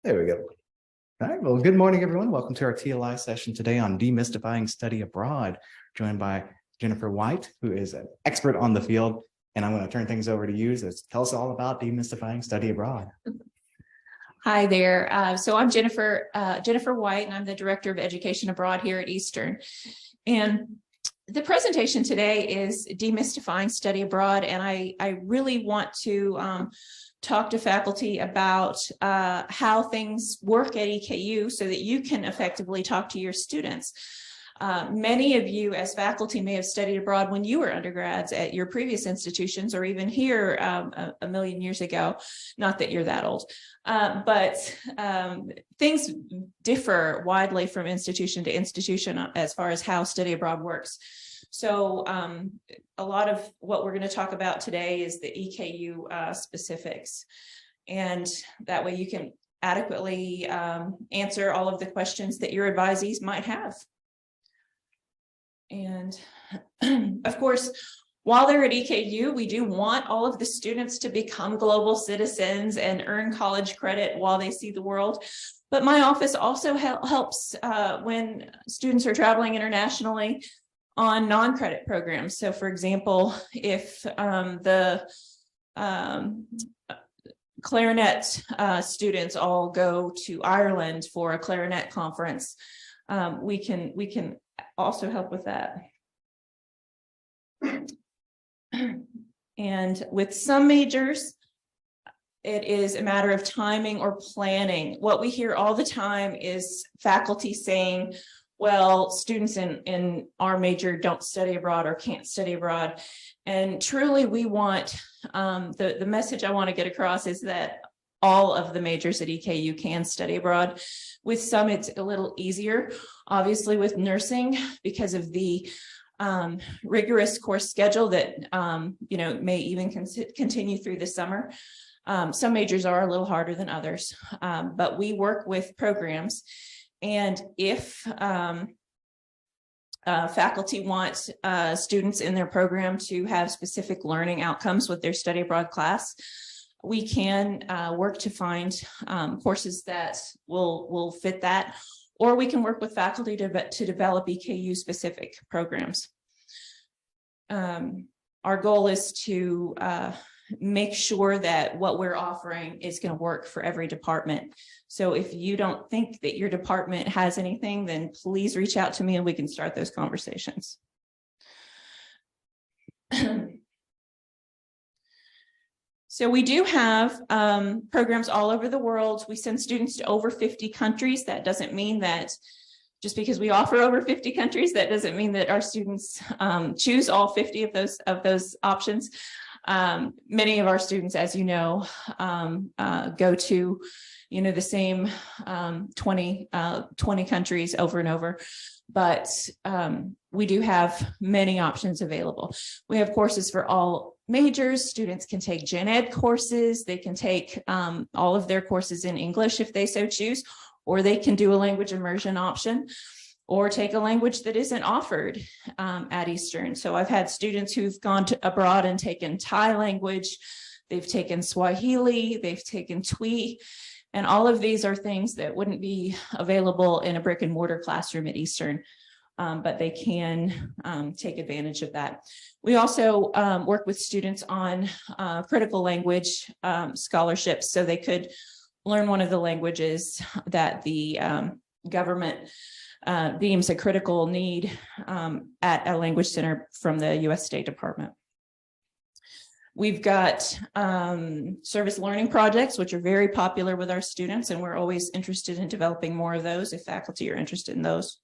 There we go. All right. Well, good morning, everyone. Welcome to our TLI session today on demystifying study abroad, joined by Jennifer White, who is an expert on the field. And I'm going to turn things over to you to tell us all about demystifying study abroad. Hi there. So I'm Jennifer White, and I'm the Director of Education Abroad here at Eastern. And the presentation today is demystifying study abroad, and I really want to talk to faculty about how things work at EKU so that you can effectively talk to your students. Many of you as faculty may have studied abroad when you were undergrads at your previous institutions, or even here a million years ago. Not that you're that old, but things differ widely from institution to institution as far as how study abroad works. So a lot of what we're going to talk about today is the EKU specifics, and that way you can adequately answer all of the questions that your advisees might have. And of course, while they're at EKU, we do want all of the students to become global citizens and earn college credit while they see the world. But my office also helps when students are traveling internationally on non-credit programs. So for example, if the clarinet students all go to Ireland for a clarinet conference, we can also help with that. And with some majors, it is a matter of timing or planning. What we hear all the time is faculty saying, well, students in our major don't study abroad or can't study abroad. And truly we want, the message I want to get across is that all of the majors at EKU can study abroad. With some, it's a little easier, obviously with nursing, because of the rigorous course schedule that may even continue through the summer. Some majors are a little harder than others, but we work with programs. And if faculty want students in their program to have specific learning outcomes with their study abroad class, we can work to find courses that will fit that, or we can work with faculty to develop EKU specific programs. Our goal is to make sure that what we're offering is going to work for every department. So if you don't think that your department has anything, then please reach out to me and we can start those conversations. So we do have programs all over the world. We send students to over 50 countries. That doesn't mean that just because we offer over 50 countries, that doesn't mean that our students choose all 50 of those options. Many of our students, as you know, go to the same 20 countries over and over, but we do have many options available. We have courses for all majors. Students can take gen ed courses. They can take all of their courses in English if they so choose, or they can do a language immersion option, or take a language that isn't offered at Eastern. So I've had students who've gone abroad and taken Thai language, they've taken Swahili, they've taken Twi, and all of these are things that wouldn't be available in a brick and mortar classroom at Eastern, but they can take advantage of that. We also work with students on critical language scholarships, so they could learn one of the languages that the government deems a critical need at a language center from the U.S. State Department. We've got service learning projects, which are very popular with our students, and we're always interested in developing more of those if faculty are interested in those.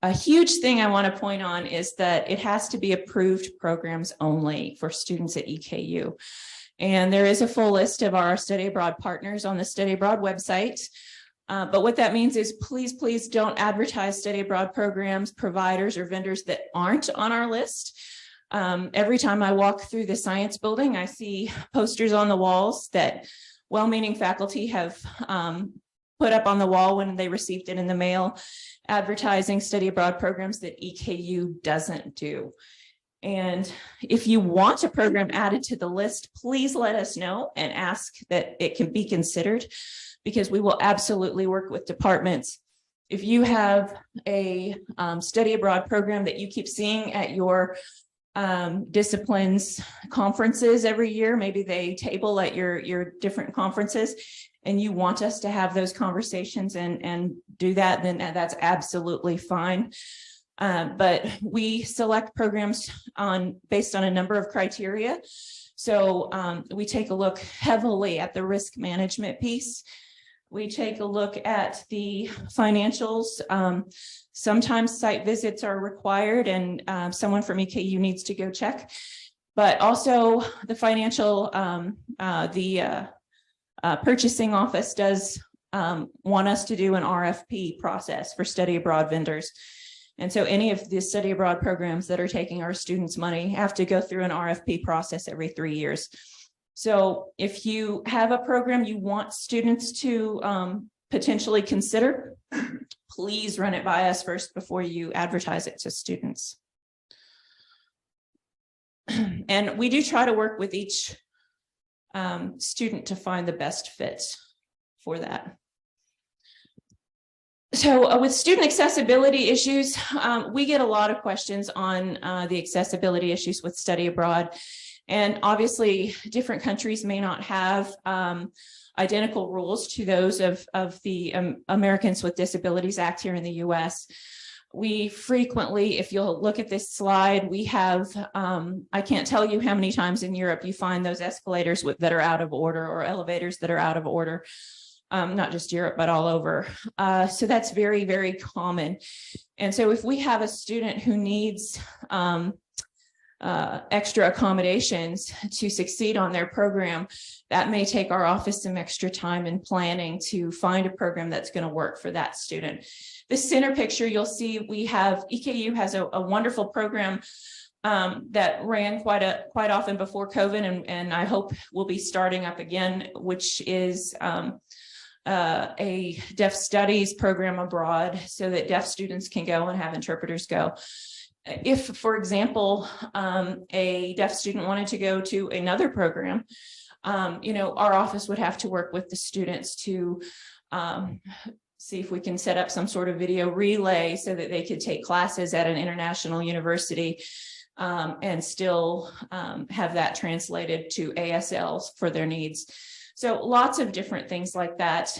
A huge thing I want to point on is that it has to be approved programs only for students at EKU. And there is a full list of our study abroad partners on the study abroad website. But what that means is please don't advertise study abroad programs, providers, or vendors that aren't on our list. Every time I walk through the science building, I see posters on the walls that well-meaning faculty have put up on the wall when they received it in the mail, advertising study abroad programs that EKU doesn't do. And if you want a program added to the list, please let us know and ask that it can be considered, because we will absolutely work with departments. If you have a study abroad program that you keep seeing at your disciplines conferences every year, maybe they table at your different conferences, and you want us to have those conversations and do that, then that's absolutely fine. But we select programs based on a number of criteria. So we take a look heavily at the risk management piece. We take a look at the financials. Sometimes site visits are required, and someone from EKU needs to go check. But also the financial, purchasing office does want us to do an RFP process for study abroad vendors. And so any of the study abroad programs that are taking our students' money have to go through an RFP process every 3 years. So if you have a program you want students to potentially consider, please run it by us first before you advertise it to students. And we do try to work with each student to find the best fit for that. So with student accessibility issues, we get a lot of questions on the accessibility issues with study abroad. And obviously, different countries may not have identical rules to those of the Americans with Disabilities Act here in the US. We frequently, if you'll look at this slide, we have, I can't tell you how many times in Europe you find those escalators that are out of order, or elevators that are out of order. Not just Europe, but all over. So that's very, very common. And so if we have a student who needs extra accommodations to succeed on their program, that may take our office some extra time in planning to find a program that's going to work for that student. The center picture, you'll see we have, EKU has a wonderful program that ran quite often before COVID, and I hope will be starting up again, which is a deaf studies program abroad, so that deaf students can go and have interpreters go. If, for example, a deaf student wanted to go to another program, our office would have to work with the students to see if we can set up some sort of video relay so that they could take classes at an international university and still have that translated to ASLs for their needs. So lots of different things like that.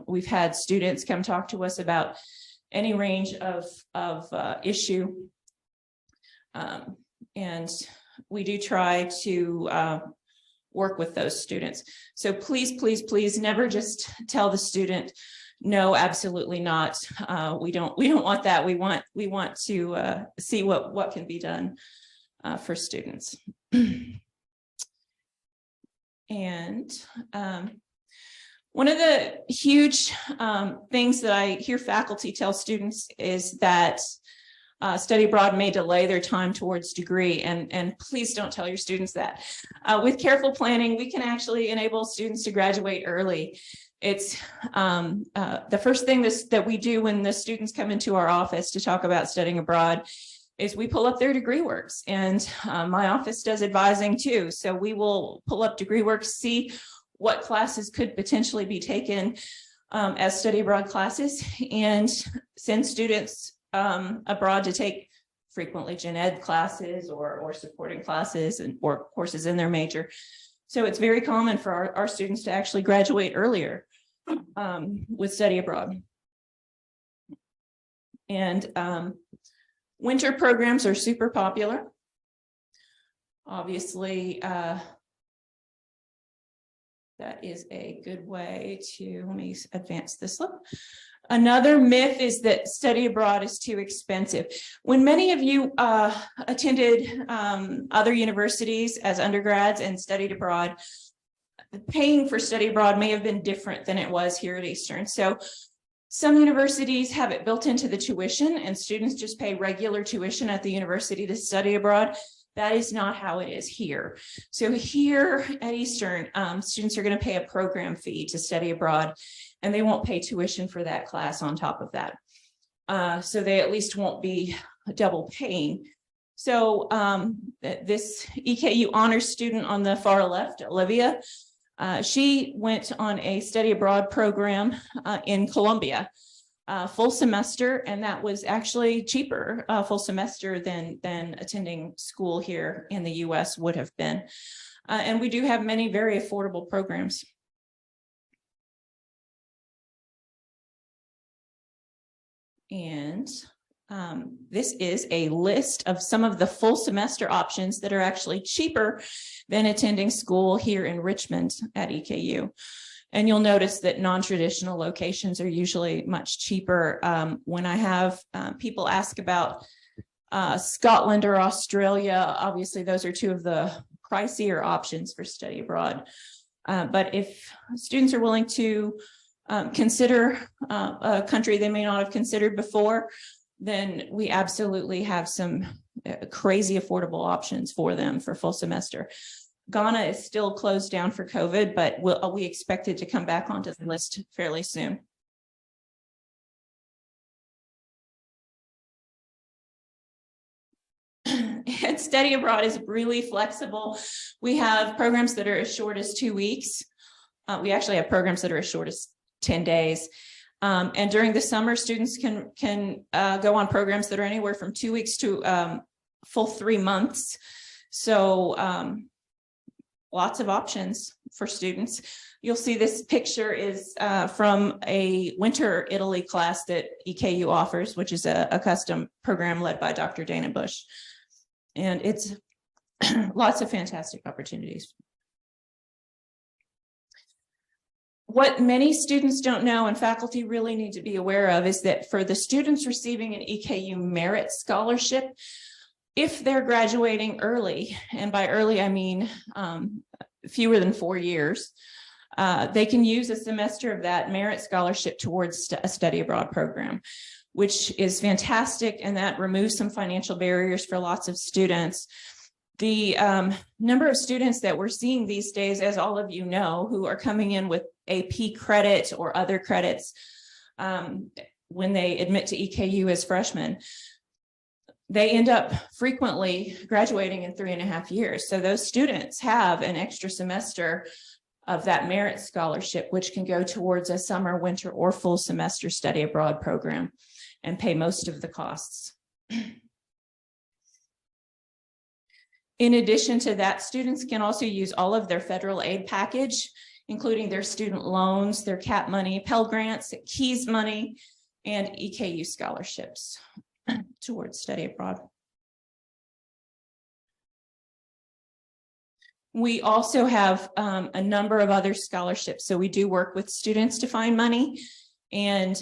We've had students come talk to us about any range of issue. And we do try to work with those students. So please, please, please never just tell the student, no, absolutely not. We don't want that. We want to see what can be done for students. And one of the huge things that I hear faculty tell students is that study abroad may delay their time towards degree, and please don't tell your students that. With careful planning, we can actually enable students to graduate early. It's the first thing that we do when the students come into our office to talk about studying abroad is we pull up their degree works, and my office does advising too. So we will pull up degree works, see what classes could potentially be taken as study abroad classes, and send students abroad to take frequently gen ed classes or supporting classes or courses in their major. So it's very common for our students to actually graduate earlier with study abroad. And winter programs are super popular. Obviously, that is a good way to, let me advance this up. Another myth is that study abroad is too expensive. When many of you attended other universities as undergrads and studied abroad, paying for study abroad may have been different than it was here at Eastern. So some universities have it built into the tuition, and students just pay regular tuition at the university to study abroad. That is not how it is here. So here at Eastern, students are going to pay a program fee to study abroad, and they won't pay tuition for that class on top of that. So they at least won't be double paying. So this EKU honors student on the far left, Olivia, she went on a study abroad program in Colombia, full semester, and that was actually cheaper full semester than attending school here in the US would have been. And we do have many very affordable programs. And this is a list of some of the full semester options that are actually cheaper than attending school here in Richmond at EKU. And you'll notice that non-traditional locations are usually much cheaper. When I have people ask about Scotland or Australia, obviously those are two of the pricier options for study abroad. But if students are willing to consider a country they may not have considered before, then we absolutely have some crazy affordable options for them for full semester. Ghana is still closed down for COVID, but we expect it to come back onto the list fairly soon. And study abroad is really flexible. We have programs that are as short as 2 weeks. We actually have programs that are as short as 10 days. And during the summer, students can go on programs that are anywhere from 2 weeks to full 3 months. So lots of options for students. You'll see this picture is from a winter Italy class that EKU offers, which is a custom program led by Dr. Dana Bush. And it's lots of fantastic opportunities. What many students don't know and faculty really need to be aware of is that for the students receiving an EKU merit scholarship, if they're graduating early, and by early I mean fewer than 4 years, they can use a semester of that merit scholarship towards a study abroad program, which is fantastic, and that removes some financial barriers for lots of students. The number of students that we're seeing these days, as all of you know, who are coming in with AP credit or other credits when they admit to EKU as freshmen, they end up frequently graduating in 3.5 years. So those students have an extra semester of that merit scholarship, which can go towards a summer, winter, or full semester study abroad program and pay most of the costs. In addition to that, students can also use all of their federal aid package, including their student loans, their CAP money, Pell Grants, KEYS money, and EKU scholarships towards study abroad. We also have a number of other scholarships. So we do work with students to find money, and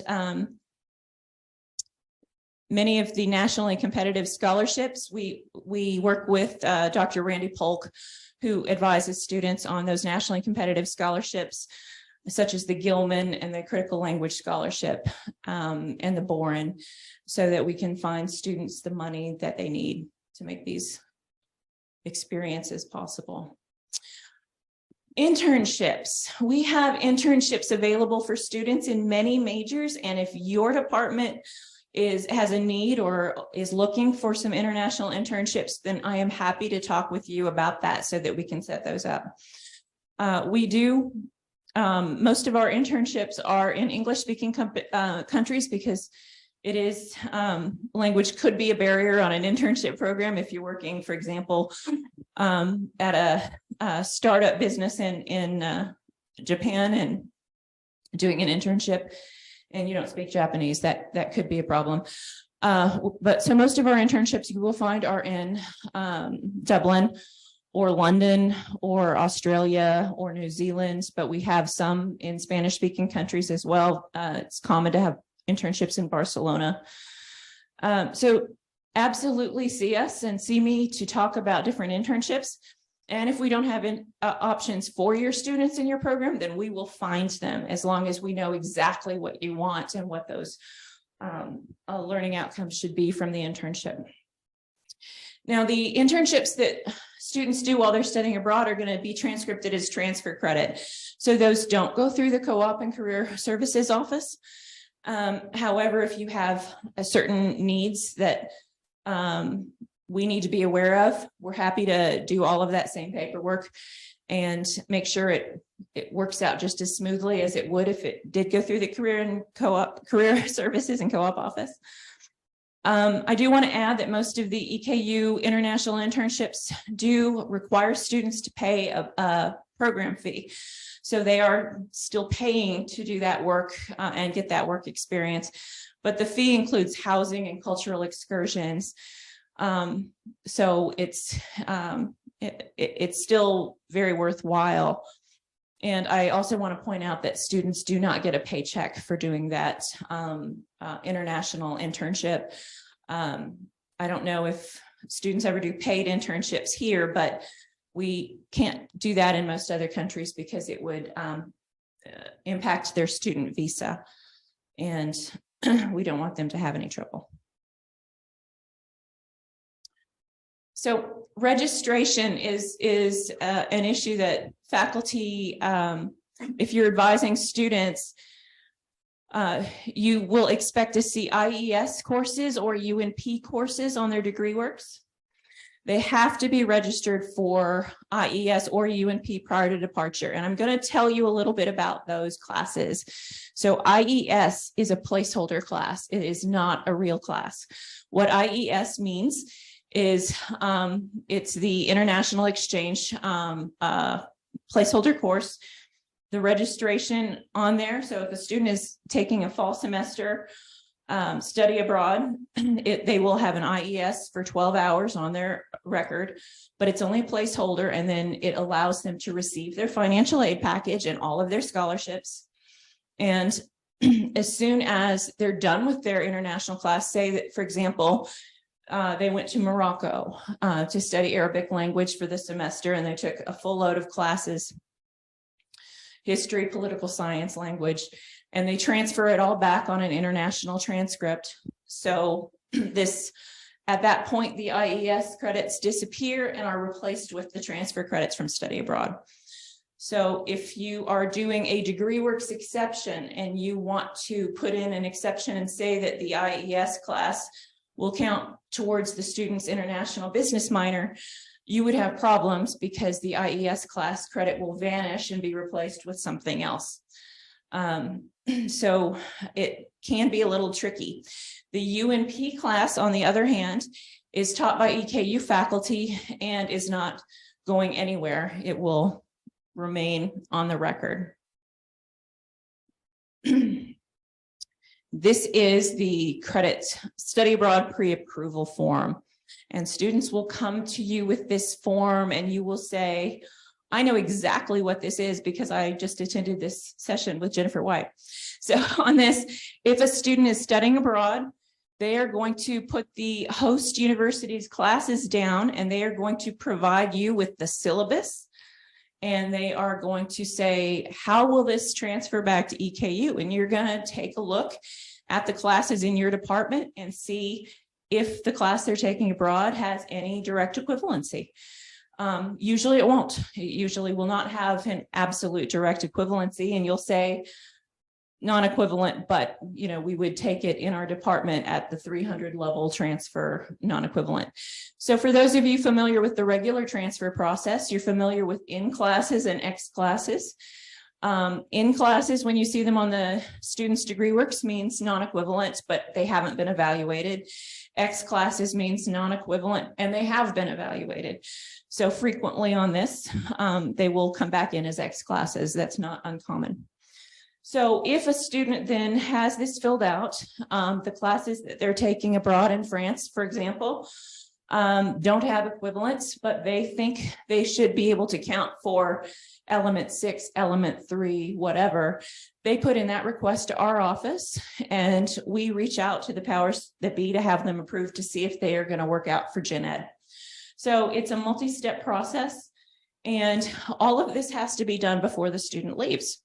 many of the nationally competitive scholarships, we work with Dr. Randy Polk, who advises students on those nationally competitive scholarships, such as the Gilman and the Critical Language Scholarship and the Boren, so that we can find students the money that they need to make these experiences possible. Internships. We have internships available for students in many majors, and if your department has a need or is looking for some international internships, then I am happy to talk with you about that so that we can set those up. We do, most of our internships are in English-speaking countries, because it is, language could be a barrier on an internship program if you're working, for example, at a startup business in Japan and doing an internship, and you don't speak Japanese, that could be a problem. But so most of our internships you will find are in Dublin or London or Australia or New Zealand, but we have some in Spanish-speaking countries as well. It's common to have internships in Barcelona. So absolutely see us and see me to talk about different internships. And if we don't have options for your students in your program, then we will find them, as long as we know exactly what you want and what those learning outcomes should be from the internship. Now, the internships that students do while they're studying abroad are going to be transcribed as transfer credit. So those don't go through the Co-op and Career Services Office. However, if you have a certain needs that we need to be aware of. We're happy to do all of that same paperwork and make sure it works out just as smoothly as it would if it did go through the career services and co-op office. I do want to add that most of the EKU international internships do require students to pay a program fee. So they are still paying to do that work and get that work experience. But the fee includes housing and cultural excursions. So it's still very worthwhile. And I also want to point out that students do not get a paycheck for doing that international internship. I don't know if students ever do paid internships here, but we can't do that in most other countries because it would impact their student visa. And we don't want them to have any trouble. So registration is an issue that faculty, if you're advising students, you will expect to see IES courses or UNP courses on their degree works. They have to be registered for IES or UNP prior to departure. And I'm going to tell you a little bit about those classes. So IES is a placeholder class. It is not a real class. What IES means is it's the International Exchange placeholder course. The registration on there, so if a student is taking a fall semester study abroad, they will have an IES for 12 hours on their record, but it's only a placeholder, and then it allows them to receive their financial aid package and all of their scholarships. And as soon as they're done with their international class, say that, for example, they went to Morocco to study Arabic language for the semester, and they took a full load of classes, history, political science, language, and they transfer it all back on an international transcript. So at that point, the IES credits disappear and are replaced with the transfer credits from study abroad. So if you are doing a degree works exception and you want to put in an exception and say that the IES class will count towards the student's international business minor, you would have problems because the IES class credit will vanish and be replaced with something else. So it can be a little tricky. The UNP class, on the other hand, is taught by EKU faculty and is not going anywhere. It will remain on the record. This is the credit study abroad pre-approval form. And students will come to you with this form and you will say, I know exactly what this is because I just attended this session with Jennifer White. So on this, if a student is studying abroad, they are going to put the host university's classes down and they are going to provide you with the syllabus. And they are going to say, how will this transfer back to EKU? And you're going to take a look at the classes in your department and see if the class they're taking abroad has any direct equivalency. Usually it won't. It usually will not have an absolute direct equivalency, and you'll say non-equivalent, but we would take it in our department at the 300 level transfer non-equivalent. So for those of you familiar with the regular transfer process, you're familiar with in classes and X classes. In classes, when you see them on the student's degree works, means non-equivalent, but they haven't been evaluated. X classes means non-equivalent and they have been evaluated. So frequently on this, they will come back in as X classes. That's not uncommon. So if a student then has this filled out, the classes that they're taking abroad in France, for example, don't have equivalents, but they think they should be able to count for element 6, element 3, whatever. They put in that request to our office and we reach out to the powers that be to have them approved to see if they are going to work out for gen ed. So it's a multi-step process and all of this has to be done before the student leaves.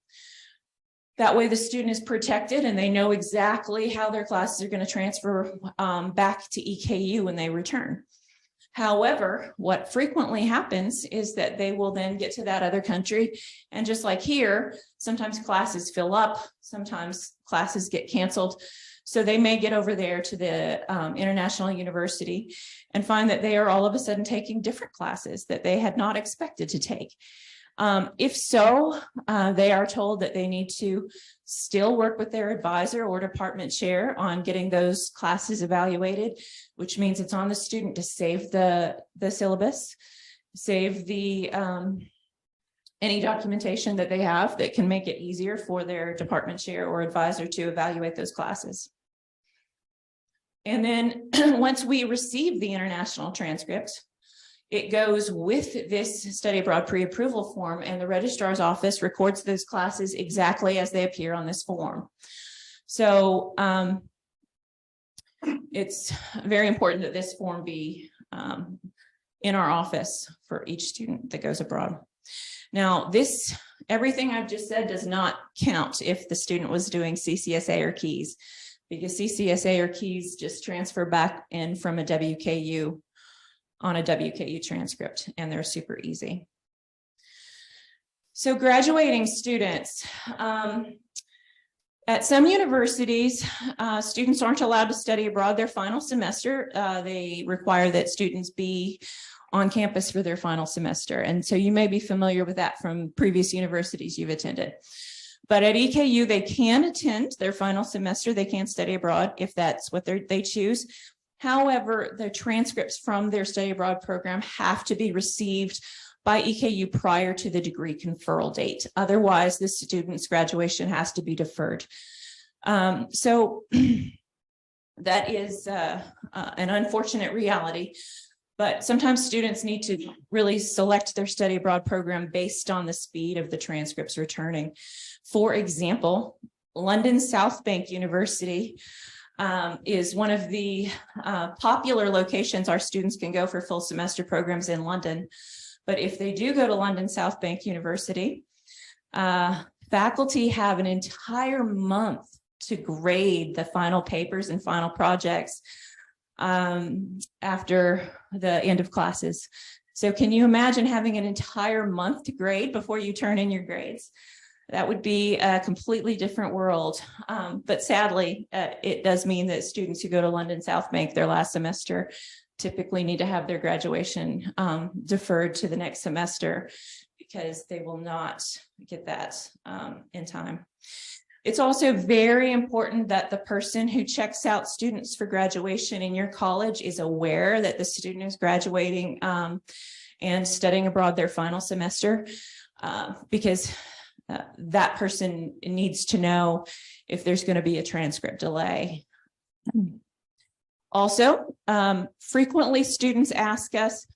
That way the student is protected and they know exactly how their classes are going to transfer back to EKU when they return. However, what frequently happens is that they will then get to that other country. And just like here, sometimes classes fill up, sometimes classes get canceled. So they may get over there to the international university and find that they are all of a sudden taking different classes that they had not expected to take. If so, they are told that they need to still work with their advisor or department chair on getting those classes evaluated, which means it's on the student to save the syllabus, save the any documentation that they have that can make it easier for their department chair or advisor to evaluate those classes. And then once we receive the international transcript, it goes with this study abroad pre-approval form, and the registrar's office records those classes exactly as they appear on this form. So it's very important that this form be in our office for each student that goes abroad. Now, everything I've just said does not count if the student was doing CCSA or keys, because CCSA or keys just transfer back in from a WKU on a WKU transcript, and they're super easy. So graduating students, at some universities, students aren't allowed to study abroad their final semester. They require that students be on campus for their final semester. And so you may be familiar with that from previous universities you've attended. But at EKU, they can attend their final semester. They can study abroad if that's what they choose. However, the transcripts from their study abroad program have to be received by EKU prior to the degree conferral date. Otherwise, the student's graduation has to be deferred. So that is an unfortunate reality, but sometimes students need to really select their study abroad program based on the speed of the transcripts returning. For example, London South Bank University is one of the popular locations our students can go for full semester programs in London. But if they do go to London South Bank University, faculty have an entire month to grade the final papers and final projects after the end of classes. So can you imagine having an entire month to grade before you turn in your grades? That would be a completely different world. But sadly, it does mean that students who go to London South Bank their last semester typically need to have their graduation deferred to the next semester because they will not get that in time. It's also very important that the person who checks out students for graduation in your college is aware that the student is graduating and studying abroad their final semester because that person needs to know if there's going to be a transcript delay. Also, frequently students ask us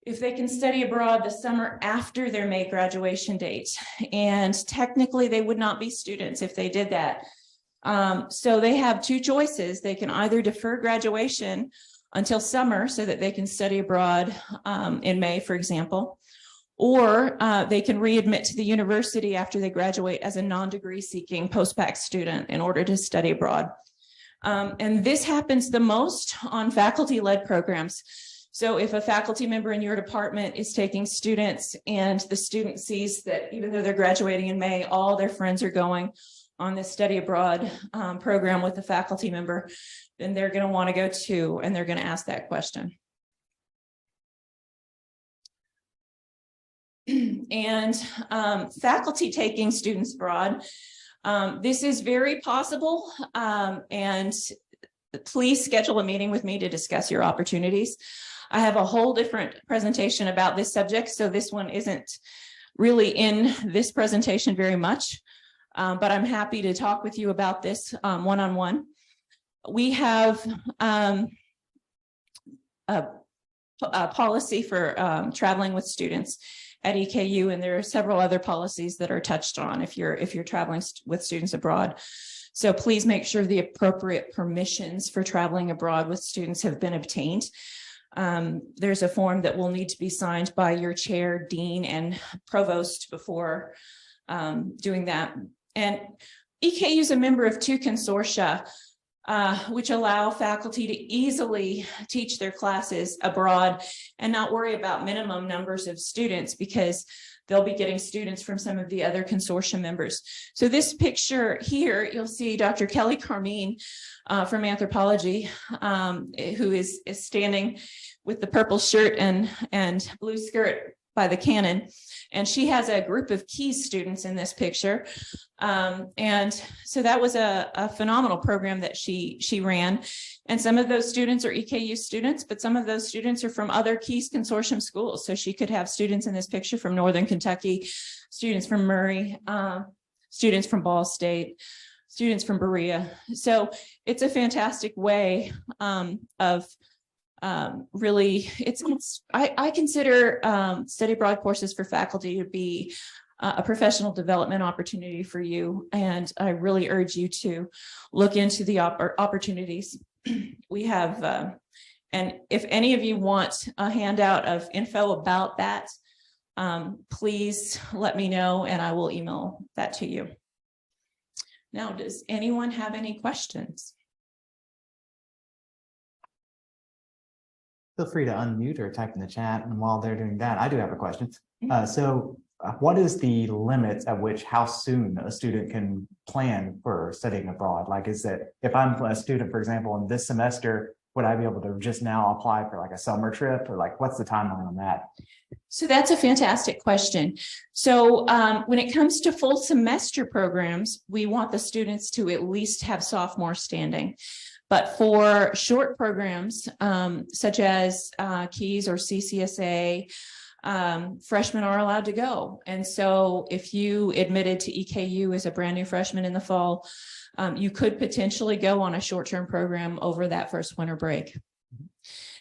if they can study abroad the summer after their May graduation date, and technically they would not be students if they did that. So they have two choices. They can either defer graduation until summer so that they can study abroad in May, for example, or they can readmit to the university after they graduate as a non-degree seeking post-bac student in order to study abroad. And this happens the most on faculty-led programs. So if a faculty member in your department is taking students and the student sees that even though they're graduating in May, all their friends are going on this study abroad program with a faculty member, then they're going to want to go too, and they're going to ask that question. And faculty taking students abroad, this is very possible, and please schedule a meeting with me to discuss your opportunities. I have a whole different presentation about this subject, so this one isn't really in this presentation very much, but I'm happy to talk with you about this one-on-one. We have a policy for traveling with students at EKU, and there are several other policies that are touched on if you're traveling with students abroad. So please make sure the appropriate permissions for traveling abroad with students have been obtained. There's a form that will need to be signed by your chair, dean, and provost before doing that. And EKU is a member of two consortia. which allow faculty to easily teach their classes abroad and not worry about minimum numbers of students, because they'll be getting students from some of the other consortium members. So this picture here, you'll see Dr. Kelly Carmine from anthropology, who is standing with the purple shirt and blue skirt by the cannon. And she has a group of Keys students in this picture. And so that was a phenomenal program that she ran. And some of those students are EKU students, but some of those students are from other Keys consortium schools. So she could have students in this picture from Northern Kentucky, students from Murray, students from Ball State, students from Berea. So it's a fantastic way of really, I consider study abroad courses for faculty to be a professional development opportunity for you. And I really urge you to look into the opportunities. We have, and if any of you want a handout of info about that, please let me know and I will email that to you. Now, does anyone have any questions? Feel free to unmute or type in the chat. And while they're doing that, I do have a question. What is the limit at which how soon a student can plan for studying abroad? Like, is it, if I'm a student, for example, in this semester, would I be able to just now apply for like a summer trip, or like, what's the timeline on that? So that's a fantastic question. So when it comes to full semester programs, we want the students to at least have sophomore standing. But for short programs, such as Keys or CCSA, freshmen are allowed to go. And so if you admitted to EKU as a brand new freshman in the fall, you could potentially go on a short-term program over that first winter break.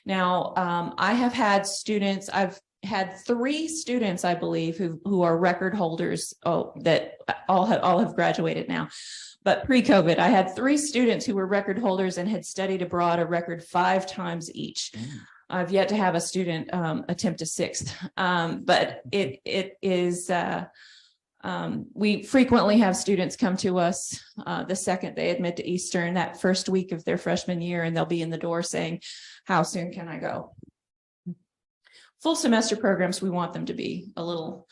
Now, I have had students, I've had 3 students, I believe, who are record holders that all have graduated now. But pre-COVID, I had 3 students who were record holders and had studied abroad a record 5 times each. I've yet to have a student attempt a 6th, but it is, we frequently have students come to us the second they admit to Eastern, that first week of their freshman year, and they'll be in the door saying, how soon can I go? Full semester programs, we want them to be a little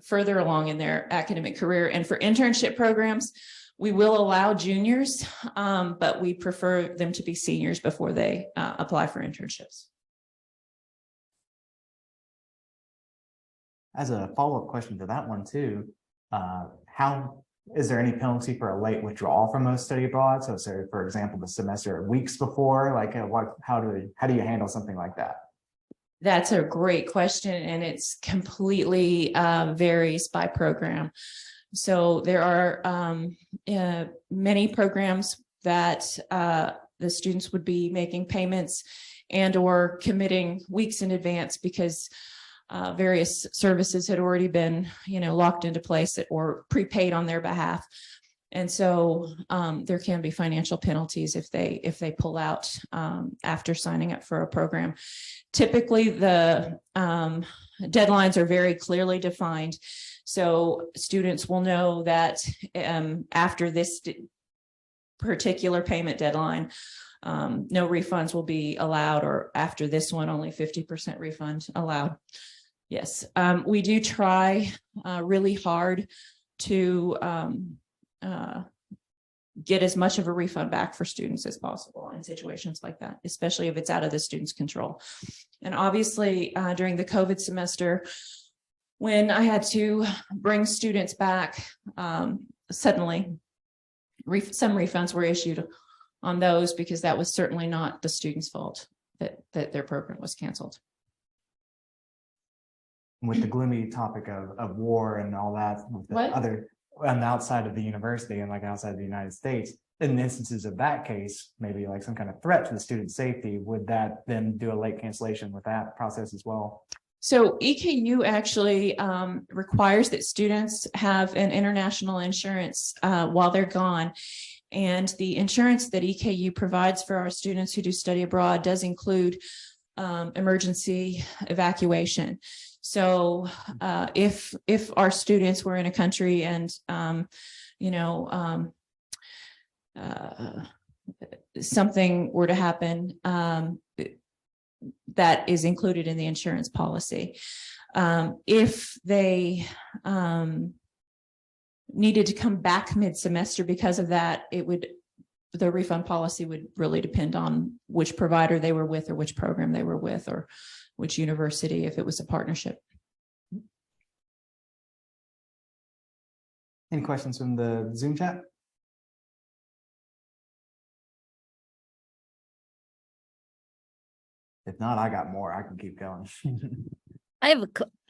further along in their academic career. And for internship programs, we will allow juniors, but we prefer them to be seniors before they apply for internships. As a follow-up question to that one too, how is there any penalty for a late withdrawal from a study abroad? So, for example, the semester weeks before, like how do you handle something like that? That's a great question, and it's completely varies by program. So there are many programs that the students would be making payments and or committing weeks in advance because various services had already been, locked into place or prepaid on their behalf. And so there can be financial penalties if they pull out after signing up for a program. Typically, the deadlines are very clearly defined. So students will know that after this particular payment deadline, no refunds will be allowed, or after this one, only 50% refund allowed. Yes, we do try really hard to get as much of a refund back for students as possible in situations like that, especially if it's out of the student's control. And obviously, during the COVID semester, when I had to bring students back, suddenly some refunds were issued on those, because that was certainly not the student's fault that their program was canceled. With the gloomy topic of war and all that, with the other and outside of the university and like outside of the United States, in instances of that case, maybe like some kind of threat to the student safety, would that then do a late cancellation with that process as well? So EKU actually requires that students have an international insurance while they're gone. And the insurance that EKU provides for our students who do study abroad does include emergency evacuation. So if something were to happen, that is included in the insurance policy. If they needed to come back mid-semester because of that, the refund policy would really depend on which provider they were with, or which program they were with, or which university, if it was a partnership. Any questions from the Zoom chat? If not, I got more. I can keep going. I have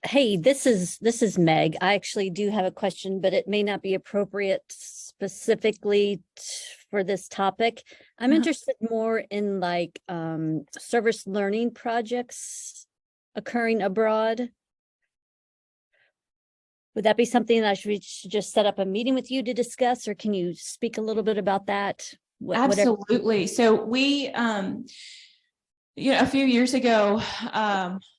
hey, this is Meg. I actually do have a question, but it may not be appropriate specifically for this topic. I'm interested more in like service learning projects occurring abroad. Would that be something that we should just set up a meeting with you to discuss, or can you speak a little bit about that? Absolutely. So we, a few years ago,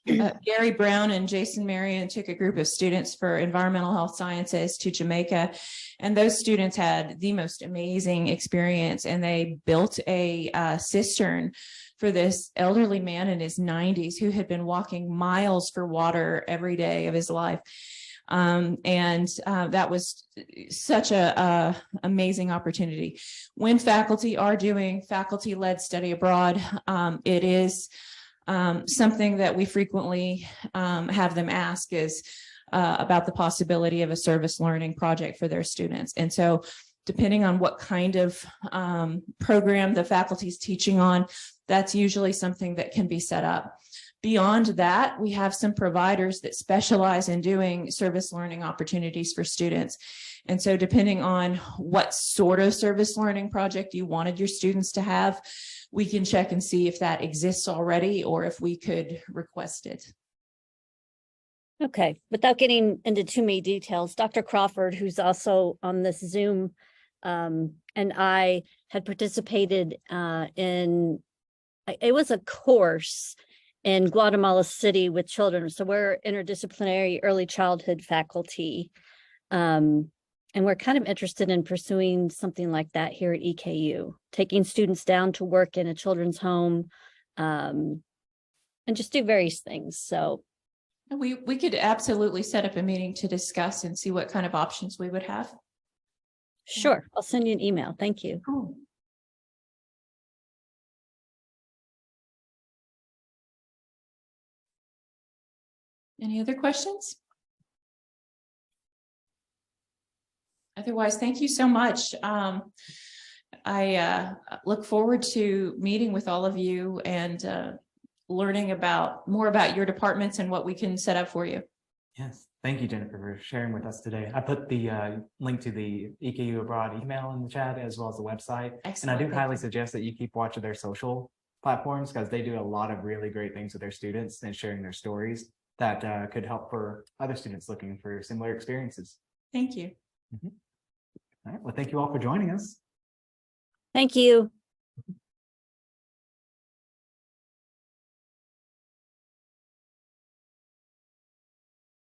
Gary Brown and Jason Marion took a group of students for environmental health sciences to Jamaica, and those students had the most amazing experience, and they built a cistern for this elderly man in his 90s who had been walking miles for water every day of his life. That was such a amazing opportunity. When faculty are doing faculty-led study abroad, it is something that we frequently have them ask is about the possibility of a service learning project for their students. And so depending on what kind of program the faculty is teaching on, that's usually something that can be set up. Beyond that, we have some providers that specialize in doing service learning opportunities for students. And so depending on what sort of service learning project you wanted your students to have, we can check and see if that exists already or if we could request it. Okay, without getting into too many details, Dr. Crawford, who's also on this Zoom, and I had participated in, it was a course in Guatemala City with children. So we're interdisciplinary early childhood faculty. And we're kind of interested in pursuing something like that here at EKU, taking students down to work in a children's home, and just do various things. So we could absolutely set up a meeting to discuss and see what kind of options we would have. Sure, I'll send you an email. Thank you. Cool. Any other questions? Otherwise, thank you so much. I look forward to meeting with all of you and learning more about your departments and what we can set up for you. Yes. Thank you, Jennifer, for sharing with us today. I put the link to the EKU Abroad email in the chat as well as the website. Excellent. And I do highly suggest that you keep watching their social platforms because they do a lot of really great things with their students and sharing their stories that could help for other students looking for similar experiences. Thank you. All right. Well, thank you all for joining us. Thank you.